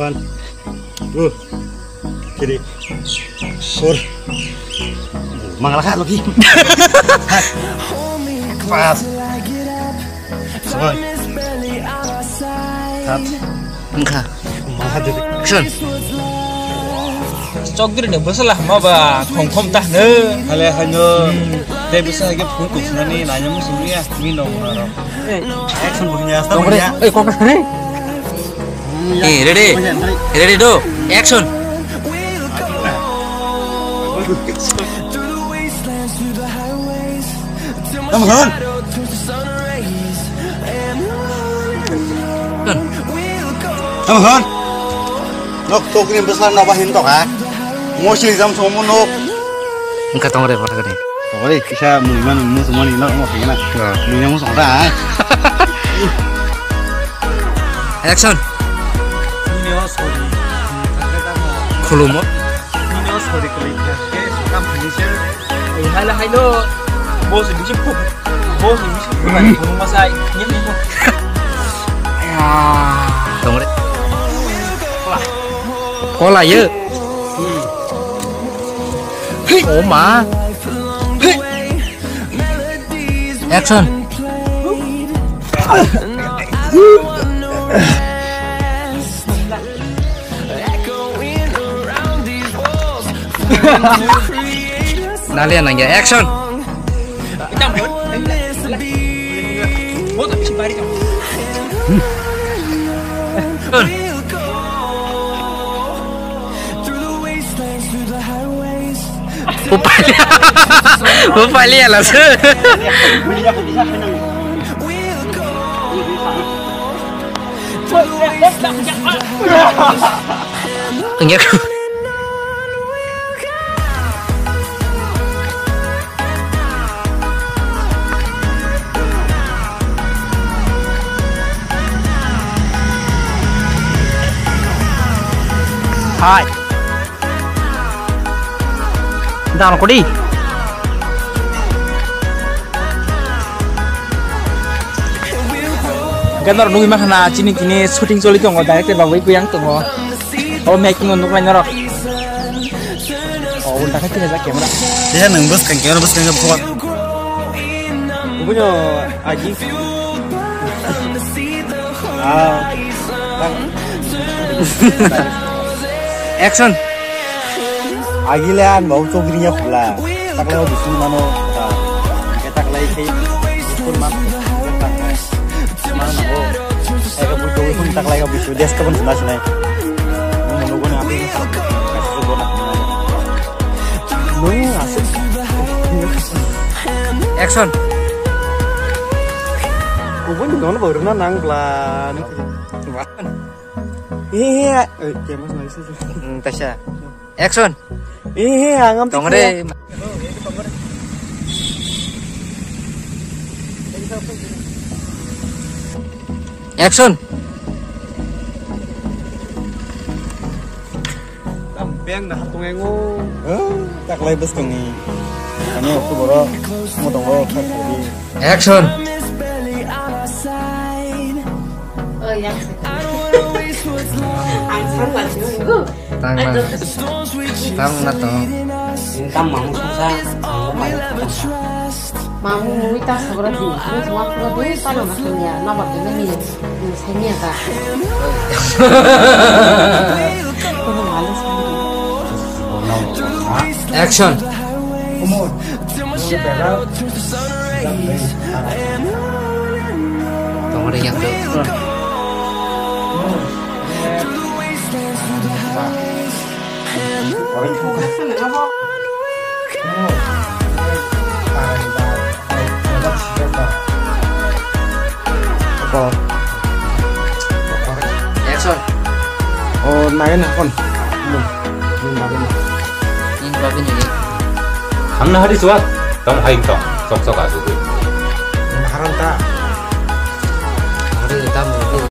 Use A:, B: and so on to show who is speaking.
A: One, two, three, four. Mangalah ka lagi. Pas. Semua. Cut.
B: Enggak.
A: Malah jadi.
B: Action.
C: Chok dire besalah maba khom tah ne
A: Hale hanyo. Dai bisa lagi phun kuch nani nanya musuh ya. Minong naro. Action punya sta punya.
B: Kok kesana? Ready. Ready do. Action.
A: Teman. Teman. Nok tok ni besar nabahin tok ah. Mosi jam somo nok.
B: Enggak tahu deh pada gede.
A: Ore kisah muliman mu semua ni nok mosi na. Munya mu sora.
B: Action. Khulumot.
C: hala hailo bos ini sih bos ini sih bukan masa ini kok
B: tunggu deh kola ya oh ma action Nalian lagi action. Upaya lah sih. Enggak. Hai. Dah nak di.
C: Ganor nunggu makna cini kini syuting soli tunggu direct bawa iku yang tunggu. Oh making untuk lain orang. Oh udah kan kita kamera.
A: Dia nembus kan kamera bus kan buat.
C: Punya aji.
B: Action.
A: Agilan bau cogrinya pula. Tak lewat di sini mano. Kita kelai sih. Pun mak. Mana oh. Saya butuh pun tak lewat bisu. Dia sekarang sudah selesai. Menunggu ni apa ini? Kasih coba nak. Nunggu asik.
B: Action.
A: Kubun juga baru nang pelan. Iya, kemas lagi sih.
B: Tasya. Action.
A: Iya, ngam.
B: Tunggu deh. Action.
A: Tampeng dah tungengu. Tak lay bus tungi. Kami waktu boro mau tunggu kaki.
B: Action.
D: Oh yang
B: Tang na to.
D: Income mau susah, mau kita segera di semua produk pada masanya, nama dengan ini, misalnya kak.
B: Action. Tunggu deh yang tuh. Action.
A: Oh, naik nak kon.
B: Ini berapa ini?
E: Hamna hari suat, kamu haing tong, sok-sok asuh.
A: Maharan tak.
B: Hari kita mau